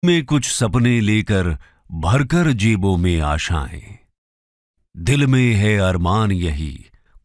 में कुछ सपने लेकर भरकर जेबों में आशाएं। दिल में है अरमान यही,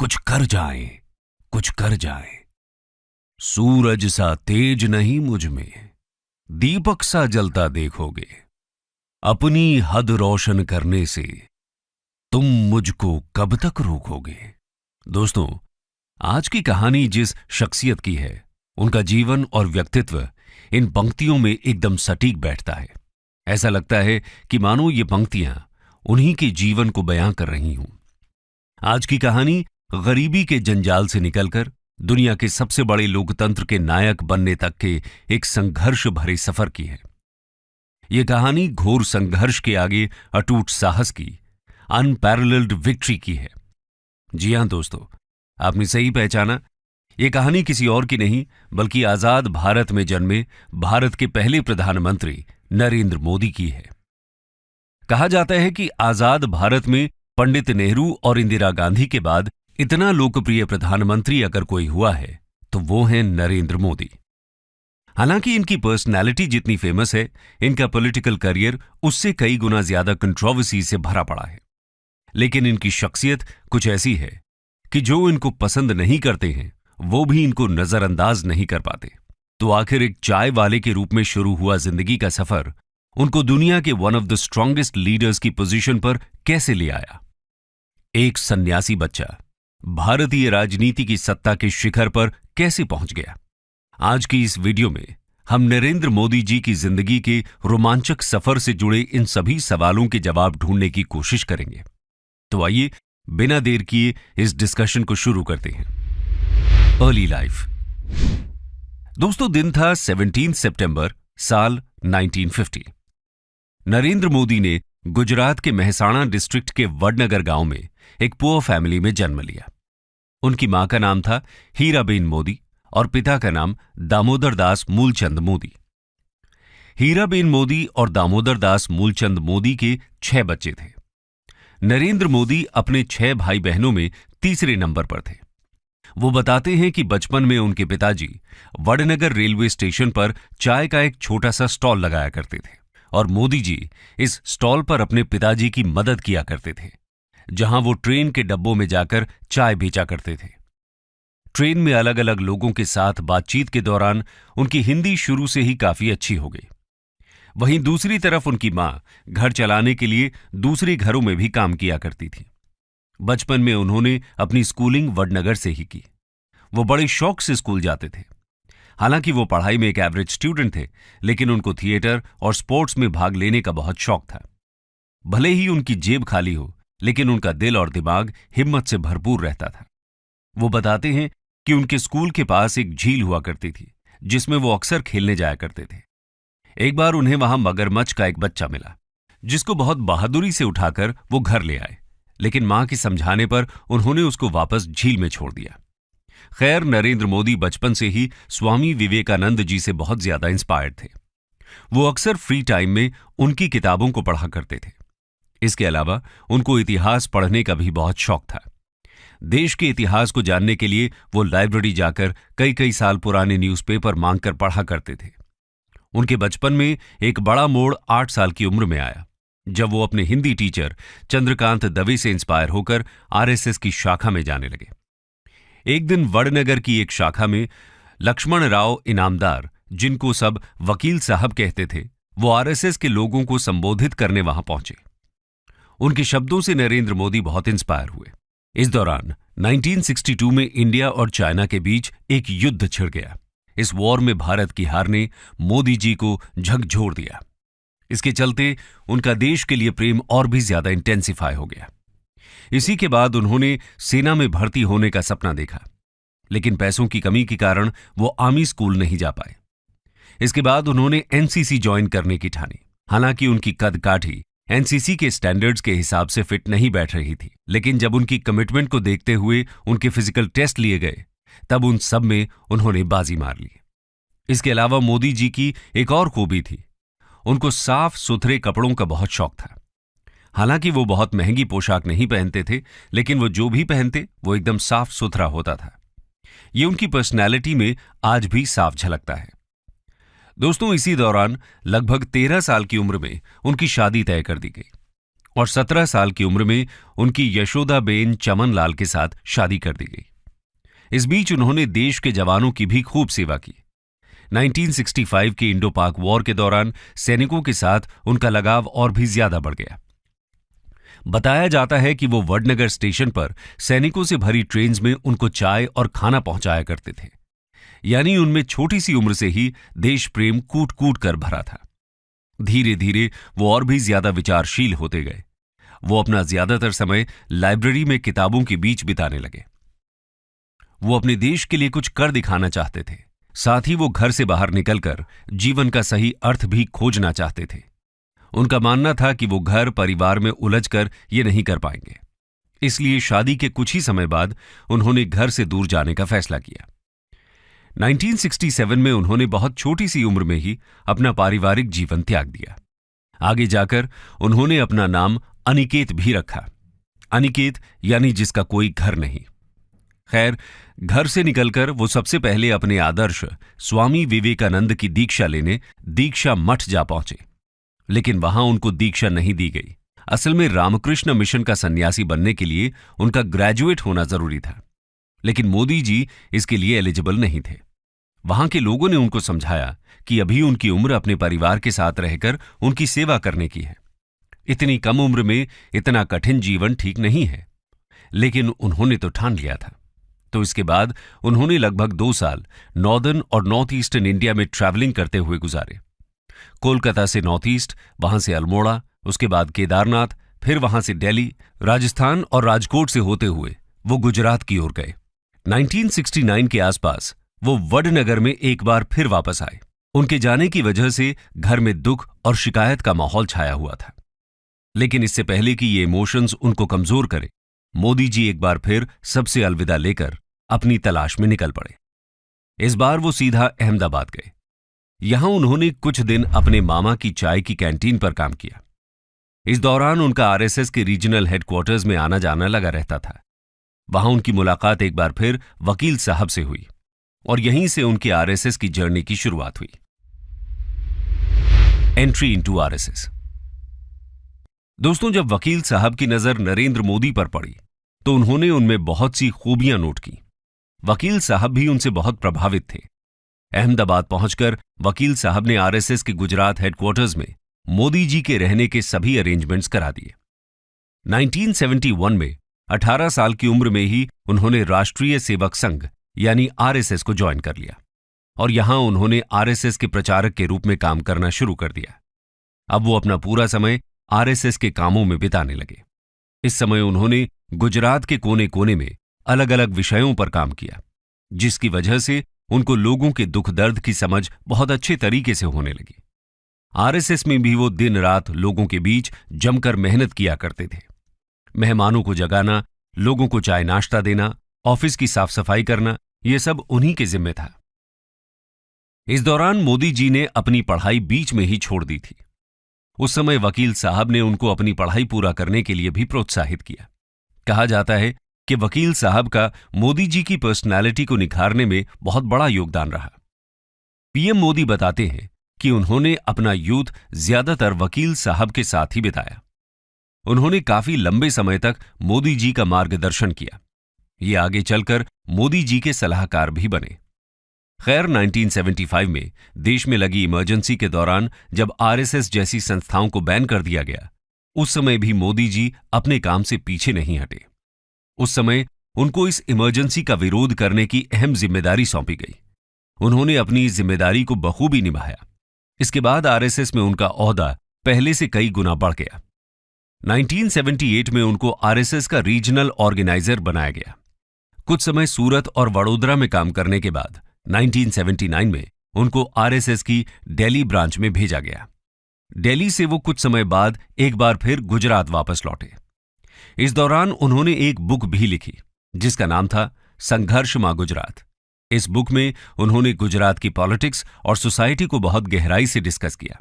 कुछ कर जाएं, कुछ कर जाएं। सूरज सा तेज नहीं मुझ में, दीपक सा जलता देखोगे। अपनी हद रोशन करने से तुम मुझको कब तक रोकोगे। दोस्तों, आज की कहानी जिस शख्सियत की है, उनका जीवन और व्यक्तित्व इन पंक्तियों में एकदम सटीक बैठता है। ऐसा लगता है कि मानो ये पंक्तियां उन्हीं के जीवन को बयां कर रही हूं। आज की कहानी गरीबी के जंजाल से निकलकर दुनिया के सबसे बड़े लोकतंत्र के नायक बनने तक के एक संघर्ष भरे सफर की है। यह कहानी घोर संघर्ष के आगे अटूट साहस की, अनपैरेलल्ड विक्ट्री की है। जी हां दोस्तों, आपने सही पहचाना। यह कहानी किसी और की नहीं बल्कि आजाद भारत में जन्मे भारत के पहले प्रधानमंत्री नरेंद्र मोदी की है। कहा जाता है कि आजाद भारत में पंडित नेहरू और इंदिरा गांधी के बाद इतना लोकप्रिय प्रधानमंत्री अगर कोई हुआ है तो वो है नरेंद्र मोदी। हालांकि इनकी पर्सनैलिटी जितनी फेमस है, इनका पॉलिटिकल करियर उससे कई गुना ज्यादा कंट्रोवर्सी से भरा पड़ा है। लेकिन इनकी शख्सियत कुछ ऐसी है कि जो इनको पसंद नहीं करते हैं वो भी इनको नजरअंदाज नहीं कर पाते। तो आखिर एक चाय वाले के रूप में शुरू हुआ जिंदगी का सफर उनको दुनिया के one of the strongest leaders की पोजीशन पर कैसे ले आया। एक सन्यासी बच्चा भारतीय राजनीति की सत्ता के शिखर पर कैसे पहुंच गया। आज की इस वीडियो में हम नरेंद्र मोदी जी की जिंदगी के रोमांचक सफर से जुड़े इन सभी सवालों के जवाब ढूंढने की कोशिश करेंगे। तो आइए बिना देर किए इस डिस्कशन को शुरू करते हैं। Early life. दोस्तों, दिन था 17 सितंबर साल 1950। नरेंद्र मोदी ने गुजरात के मेहसाणा डिस्ट्रिक्ट के वडनगर गांव में एक पुअर फैमिली में जन्म लिया। उनकी मां का नाम था हीराबेन मोदी और पिता का नाम दामोदर दास मूलचंद मोदी। हीराबेन मोदी और दामोदर दास मूलचंद मोदी के 6 बच्चे थे। नरेंद्र मोदी अपने 6 भाई बहनों में तीसरे नंबर पर थे। वो बताते हैं कि बचपन में उनके पिताजी वडनगर रेलवे स्टेशन पर चाय का एक छोटा सा स्टॉल लगाया करते थे और मोदी जी इस स्टॉल पर अपने पिताजी की मदद किया करते थे, जहां वो ट्रेन के डब्बों में जाकर चाय बेचा करते थे। ट्रेन में अलग अलग लोगों के साथ बातचीत के दौरान उनकी हिंदी शुरू से ही काफी अच्छी हो गई। वहीं दूसरी तरफ उनकी मां घर चलाने के लिए दूसरे घरों में भी काम किया करती थी। बचपन में उन्होंने अपनी स्कूलिंग वडनगर से ही की। वो बड़े शौक से स्कूल जाते थे। हालांकि वो पढ़ाई में एक एवरेज स्टूडेंट थे, लेकिन उनको थिएटर और स्पोर्ट्स में भाग लेने का बहुत शौक था। भले ही उनकी जेब खाली हो, लेकिन उनका दिल और दिमाग हिम्मत से भरपूर रहता था। वो बताते हैं कि उनके स्कूल के पास एक झील हुआ करती थी, जिसमें वो अक्सर खेलने जाया करते थे। एक बार उन्हें वहां मगरमच्छ का एक बच्चा मिला, जिसको बहुत बहादुरी से उठाकर वो घर ले आए, लेकिन मां के समझाने पर उन्होंने उसको वापस झील में छोड़ दिया। खैर, नरेंद्र मोदी बचपन से ही स्वामी विवेकानंद जी से बहुत ज्यादा इंस्पायर्ड थे। वो अक्सर फ्री टाइम में उनकी किताबों को पढ़ा करते थे। इसके अलावा उनको इतिहास पढ़ने का भी बहुत शौक था। देश के इतिहास को जानने के लिए वो लाइब्रेरी जाकर कई कई साल पुराने न्यूज़पेपर मांगकर पढ़ा करते थे। उनके बचपन में एक बड़ा मोड़ 8 साल की उम्र में आया, जब वो अपने हिंदी टीचर चंद्रकांत दवे से इंस्पायर होकर आरएसएस की शाखा में जाने लगे। एक दिन वडनगर की एक शाखा में लक्ष्मण राव इनामदार, जिनको सब वकील साहब कहते थे, वो आरएसएस के लोगों को संबोधित करने वहां पहुंचे। उनके शब्दों से नरेंद्र मोदी बहुत इंस्पायर हुए। इस दौरान 1962 में इंडिया और चाइना के बीच एक युद्ध छिड़ गया। इस वॉर में भारत की हार ने मोदी जी को झकझोर दिया। इसके चलते उनका देश के लिए प्रेम और भी ज्यादा इंटेंसिफाई हो गया। इसी के बाद उन्होंने सेना में भर्ती होने का सपना देखा, लेकिन पैसों की कमी के कारण वो आर्मी स्कूल नहीं जा पाए। इसके बाद उन्होंने एनसीसी ज्वाइन करने की ठानी। हालांकि उनकी कद काठी एनसीसी के स्टैंडर्ड्स के हिसाब से फिट नहीं बैठ रही थी, लेकिन जब उनकी कमिटमेंट को देखते हुए उनके फिजिकल टेस्ट लिए गए, तब उन सब में उन्होंने बाजी मार ली। इसके अलावा मोदी जी की एक और खूबी थी, उनको साफ सुथरे कपड़ों का बहुत शौक था। हालांकि वो बहुत महंगी पोशाक नहीं पहनते थे, लेकिन वो जो भी पहनते वो एकदम साफ सुथरा होता था। ये उनकी पर्सनैलिटी में आज भी साफ झलकता है। दोस्तों, इसी दौरान लगभग 13 साल की उम्र में उनकी शादी तय कर दी गई और 17 साल की उम्र में उनकी यशोदाबेन चमनलाल के साथ शादी कर दी गई। इस बीच उन्होंने देश के जवानों की भी खूब सेवा की। 1965 के इंडो पाक वॉर के दौरान सैनिकों के साथ उनका लगाव और भी ज्यादा बढ़ गया। बताया जाता है कि वो वडनगर स्टेशन पर सैनिकों से भरी ट्रेन्स में उनको चाय और खाना पहुंचाया करते थे। यानी उनमें छोटी सी उम्र से ही देश प्रेम कूट कूट कर भरा था। धीरे धीरे वो और भी ज्यादा विचारशील होते गए। वो अपना ज्यादातर समय लाइब्रेरी में किताबों के बीच बिताने लगे। वो अपने देश के लिए कुछ कर दिखाना चाहते थे। साथ ही वो घर से बाहर निकलकर जीवन का सही अर्थ भी खोजना चाहते थे। उनका मानना था कि वो घर परिवार में उलझकर ये नहीं कर पाएंगे। इसलिए शादी के कुछ ही समय बाद उन्होंने घर से दूर जाने का फैसला किया। 1967 में उन्होंने बहुत छोटी सी उम्र में ही अपना पारिवारिक जीवन त्याग दिया। आगे जाकर उन्होंने अपना नाम अनिकेत भी रखा। अनिकेत यानी जिसका कोई घर नहीं। खैर, घर से निकलकर वो सबसे पहले अपने आदर्श स्वामी विवेकानंद की दीक्षा लेने दीक्षा मठ जा पहुंचे। लेकिन वहां उनको दीक्षा नहीं दी गई। असल में रामकृष्ण मिशन का सन्यासी बनने के लिए उनका ग्रेजुएट होना जरूरी था, लेकिन मोदी जी इसके लिए एलिजिबल नहीं थे। वहां के लोगों ने उनको समझाया कि अभी उनकी उम्र अपने परिवार के साथ रहकर उनकी सेवा करने की है। इतनी कम उम्र में इतना कठिन जीवन ठीक नहीं है। लेकिन उन्होंने तो ठान लिया था। तो इसके बाद उन्होंने लगभग 2 साल नॉर्दर्न और नॉर्थ ईस्टर्न इंडिया में ट्रैवलिंग करते हुए गुजारे। कोलकाता से नॉर्थ ईस्ट, वहां से अल्मोड़ा, उसके बाद केदारनाथ, फिर वहां से दिल्ली, राजस्थान और राजकोट से होते हुए वो गुजरात की ओर गए। 1969 के आसपास वो वडनगर में एक बार फिर वापस आए। उनके जाने की वजह से घर में दुख और शिकायत का माहौल छाया हुआ था। लेकिन इससे पहले कि ये इमोशंस उनको कमजोर करे, मोदी जी एक बार फिर सबसे अलविदा लेकर अपनी तलाश में निकल पड़े। इस बार वो सीधा अहमदाबाद गए। यहां उन्होंने कुछ दिन अपने मामा की चाय की कैंटीन पर काम किया। इस दौरान उनका आरएसएस के रीजनल हेडक्वार्टर्स में आना जाना लगा रहता था। वहां उनकी मुलाकात एक बार फिर वकील साहब से हुई और यहीं से उनके आरएसएस की जर्नी की शुरुआत हुई। Entry into RSS. दोस्तों, जब वकील साहब की नजर नरेंद्र मोदी पर पड़ी तो उन्होंने उनमें बहुत सी खूबियां नोट की। वकील साहब भी उनसे बहुत प्रभावित थे। अहमदाबाद पहुंचकर वकील साहब ने आरएसएस के गुजरात हेडक्वार्टर्स में मोदी जी के रहने के सभी अरेंजमेंट्स करा दिए। 1971 में 18 साल की उम्र में ही उन्होंने राष्ट्रीय सेवक संघ यानी आरएसएस को ज्वाइन कर लिया और यहां उन्होंने आरएसएस के प्रचारक के रूप में काम करना शुरू कर दिया। अब वो अपना पूरा समय आरएसएस के कामों में बिताने लगे। इस समय उन्होंने गुजरात के कोने कोने में अलग अलग विषयों पर काम किया, जिसकी वजह से उनको लोगों के दुख दर्द की समझ बहुत अच्छे तरीके से होने लगी। आरएसएस में भी वो दिन रात लोगों के बीच जमकर मेहनत किया करते थे। मेहमानों को जगाना, लोगों को चाय नाश्ता देना, ऑफिस की साफ सफाई करना, यह सब उन्हीं के जिम्मे था। इस दौरान मोदी जी ने अपनी पढ़ाई बीच में ही छोड़ दी थी। उस समय वकील साहब ने उनको अपनी पढ़ाई पूरा करने के लिए भी प्रोत्साहित किया। कहा जाता है कि वकील साहब का मोदी जी की पर्सनालिटी को निखारने में बहुत बड़ा योगदान रहा। पीएम मोदी बताते हैं कि उन्होंने अपना यूथ ज्यादातर वकील साहब के साथ ही बिताया। उन्होंने काफी लंबे समय तक मोदी जी का मार्गदर्शन किया। ये आगे चलकर मोदी जी के सलाहकार भी बने। खैर, 1975 में देश में लगी इमरजेंसी के दौरान जब आरएसएस जैसी संस्थाओं को बैन कर दिया गया, उस समय भी मोदी जी अपने काम से पीछे नहीं हटे। उस समय उनको इस इमरजेंसी का विरोध करने की अहम जिम्मेदारी सौंपी गई। उन्होंने अपनी जिम्मेदारी को बखूबी निभाया। इसके बाद आरएसएस में उनका ओहदा पहले से कई गुना बढ़ गया। 1978 में उनको आरएसएस का रीजनल ऑर्गेनाइजर बनाया गया। कुछ समय सूरत और वडोदरा में काम करने के बाद 1979 में उनको आरएसएस की दिल्ली ब्रांच में भेजा गया। दिल्ली से वो कुछ समय बाद एक बार फिर गुजरात वापस लौटे। इस दौरान उन्होंने एक बुक भी लिखी जिसका नाम था संघर्ष मां गुजरात। इस बुक में उन्होंने गुजरात की पॉलिटिक्स और सोसाइटी को बहुत गहराई से डिस्कस किया।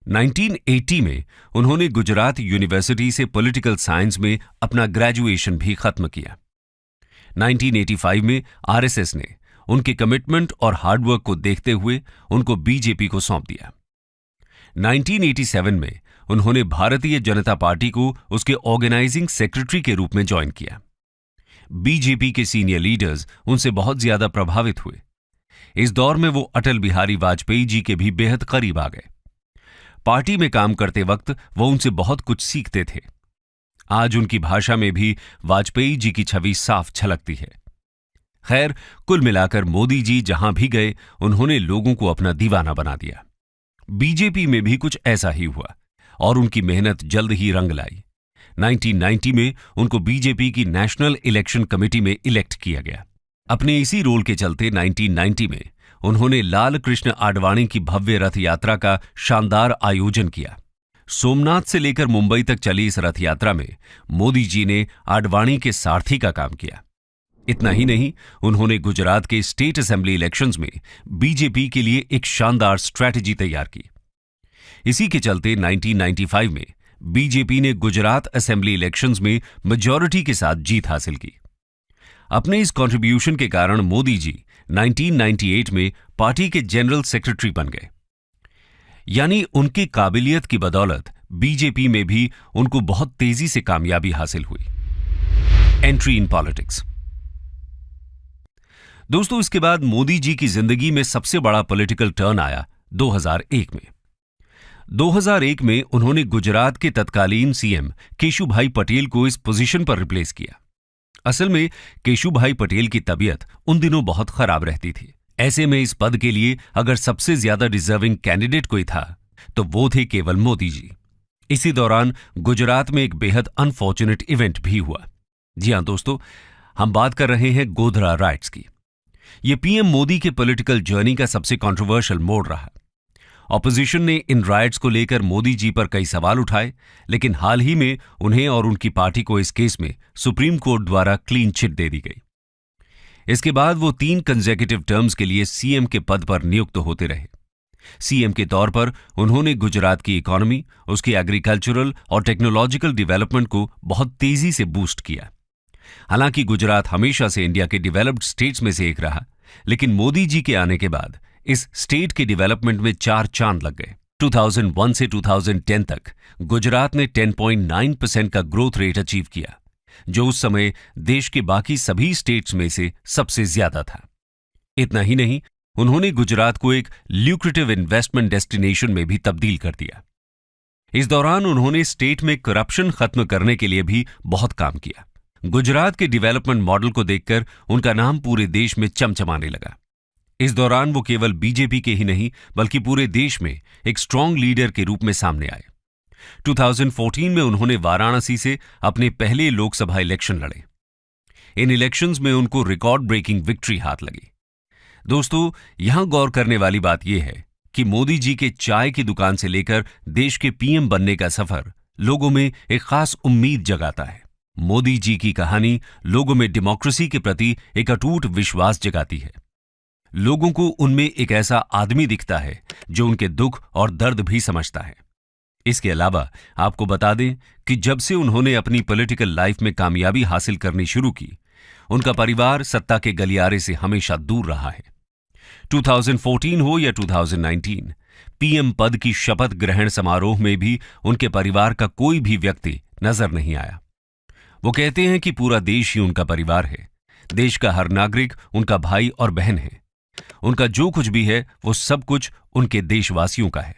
1980 में उन्होंने गुजरात यूनिवर्सिटी से पॉलिटिकल साइंस में अपना ग्रेजुएशन भी खत्म किया। 1985 में आरएसएस ने उनके कमिटमेंट और हार्डवर्क को देखते हुए उनको बीजेपी को सौंप दिया। 1987 में उन्होंने भारतीय जनता पार्टी को उसके ऑर्गेनाइजिंग सेक्रेटरी के रूप में ज्वाइन किया। बीजेपी के सीनियर लीडर्स उनसे बहुत ज्यादा प्रभावित हुए। इस दौर में वो अटल बिहारी वाजपेयी जी के भी बेहद करीब आ गए। पार्टी में काम करते वक्त वो उनसे बहुत कुछ सीखते थे। आज उनकी भाषा में भी वाजपेयी जी की छवि साफ झलकती है। खैर, कुल मिलाकर मोदी जी जहां भी गए उन्होंने लोगों को अपना दीवाना बना दिया। बीजेपी में भी कुछ ऐसा ही हुआ और उनकी मेहनत जल्द ही रंग लाई। 1990 में उनको बीजेपी की नेशनल इलेक्शन कमेटी में इलेक्ट किया गया। अपने इसी रोल के चलते 1990 में उन्होंने लाल कृष्ण आडवाणी की भव्य रथ यात्रा का शानदार आयोजन किया। सोमनाथ से लेकर मुंबई तक चली इस रथ यात्रा में मोदी जी ने आडवाणी के सारथी का काम किया। इतना ही नहीं, उन्होंने गुजरात के स्टेट असेंबली इलेक्शंस में बीजेपी के लिए एक शानदार स्ट्रैटेजी तैयार की। इसी के चलते 1995 में बीजेपी ने गुजरात असेंबली इलेक्शंस में मेजॉरिटी के साथ जीत हासिल की। अपने इस कंट्रीब्यूशन के कारण मोदी जी 1998 में पार्टी के जनरल सेक्रेटरी बन गए। यानी उनकी काबिलियत की बदौलत बीजेपी में भी उनको बहुत तेजी से कामयाबी हासिल हुई। Entry in politics. दोस्तों, इसके बाद मोदी जी की जिंदगी में सबसे बड़ा पॉलिटिकल टर्न आया 2001 में। 2001 में उन्होंने गुजरात के तत्कालीन सीएम केशुभाई पटेल को इस पोजीशन पर रिप्लेस किया। असल में केशुभाई पटेल की तबीयत उन दिनों बहुत खराब रहती थी। ऐसे में इस पद के लिए अगर सबसे ज्यादा डिजर्विंग कैंडिडेट कोई था तो वो थे केवल मोदी जी। इसी दौरान गुजरात में एक बेहद अनफॉर्चुनेट इवेंट भी हुआ। जी हां दोस्तों, हम बात कर रहे हैं गोधरा राइट्स की। यह पीएम मोदी के पॉलिटिकल जर्नी का सबसे कंट्रोवर्शियल मोड़ रहा। ऑपोजिशन ने इन राइट्स को लेकर मोदी जी पर कई सवाल उठाए, लेकिन हाल ही में उन्हें और उनकी पार्टी को इस केस में सुप्रीम कोर्ट द्वारा क्लीन चिट दे दी गई। इसके बाद वो 3 कंसेक्यूटिव टर्म्स के लिए सीएम के पद पर नियुक्त होते रहे। सीएम के तौर पर उन्होंने गुजरात की इकोनॉमी, उसकी एग्रीकल्चरल और टेक्नोलॉजिकल डेवलपमेंट को बहुत तेजी से बूस्ट किया। हालांकि गुजरात हमेशा से इंडिया के डेवलप्ड स्टेट्स में से एक रहा, लेकिन मोदी जी के आने के बाद इस स्टेट के डेवलपमेंट में 4 चांद लग गए। 2001 से 2010 तक गुजरात ने 10.9% का ग्रोथ रेट अचीव किया, जो उस समय देश के बाकी सभी स्टेट्स में से सबसे ज्यादा था। इतना ही नहीं, उन्होंने गुजरात को एक ल्यूक्रेटिव इन्वेस्टमेंट डेस्टिनेशन में भी तब्दील कर दिया। इस दौरान उन्होंने स्टेट में करप्शन खत्म करने के लिए भी बहुत काम किया। गुजरात के डेवलपमेंट मॉडल को देखकर उनका नाम पूरे देश में चमचमाने लगा। इस दौरान वो केवल बीजेपी के ही नहीं बल्कि पूरे देश में एक स्ट्रांग लीडर के रूप में सामने आए। 2014 में उन्होंने वाराणसी से अपने पहले लोकसभा इलेक्शन लड़े। इन इलेक्शंस में उनको रिकॉर्ड ब्रेकिंग विक्ट्री हाथ लगी। दोस्तों, यहां गौर करने वाली बात यह है कि मोदी जी के चाय की दुकान से लेकर देश के पीएम बनने का सफर लोगों में एक खास उम्मीद जगाता है। मोदी जी की कहानी लोगों में डेमोक्रेसी के प्रति एक अटूट विश्वास जगाती है। लोगों को उनमें एक ऐसा आदमी दिखता है जो उनके दुख और दर्द भी समझता है। इसके अलावा आपको बता दें कि जब से उन्होंने अपनी पॉलिटिकल लाइफ में कामयाबी हासिल करनी शुरू की, उनका परिवार सत्ता के गलियारे से हमेशा दूर रहा है। 2014 हो या 2019, पीएम पद की शपथ ग्रहण समारोह में भी उनके परिवार का कोई भी व्यक्ति नजर नहीं आया। वो कहते हैं कि पूरा देश ही उनका परिवार है। देश का हर नागरिक उनका भाई और बहन है। उनका जो कुछ भी है वो सब कुछ उनके देशवासियों का है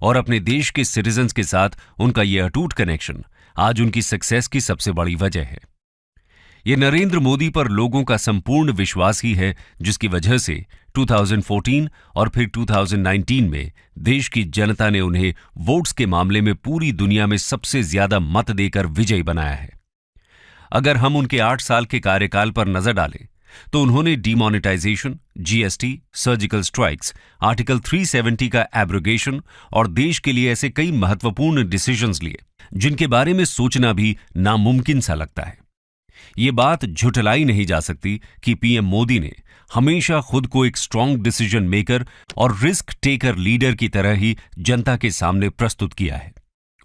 और अपने देश के सिटीजन्स के साथ उनका यह अटूट कनेक्शन आज उनकी सक्सेस की सबसे बड़ी वजह है। ये नरेंद्र मोदी पर लोगों का संपूर्ण विश्वास ही है, जिसकी वजह से 2014 और फिर 2019 में देश की जनता ने उन्हें वोट्स के मामले में पूरी दुनिया में सबसे ज्यादा मत देकर विजयी बनाया है। अगर हम उनके 8 साल के कार्यकाल पर नजर डालें तो उन्होंने demonetisation, GST, surgical strikes, article 370 का एब्रोगेशन और देश के लिए ऐसे कई महत्वपूर्ण डिसीजंस लिए जिनके बारे में सोचना भी नामुमकिन सा लगता है। ये बात झुठलाई नहीं जा सकती कि पीएम मोदी ने हमेशा खुद को एक स्ट्रांग डिसीजन मेकर और रिस्क टेकर लीडर की तरह ही जनता के सामने प्रस्तुत किया है।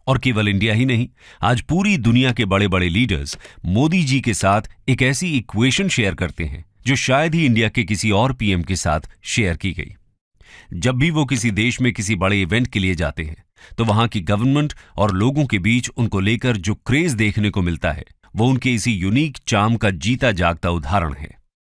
और केवल इंडिया ही नहीं, आज पूरी दुनिया के बड़े बड़े लीडर्स मोदी जी के साथ एक ऐसी इक्वेशन शेयर करते हैं जो शायद ही इंडिया के किसी और पीएम के साथ शेयर की गई। जब भी वो किसी देश में किसी बड़े इवेंट के लिए जाते हैं तो वहां की गवर्नमेंट और लोगों के बीच उनको लेकर जो क्रेज देखने को मिलता है वो उनके इसी यूनिक चार्म का जीता जागता उदाहरण है।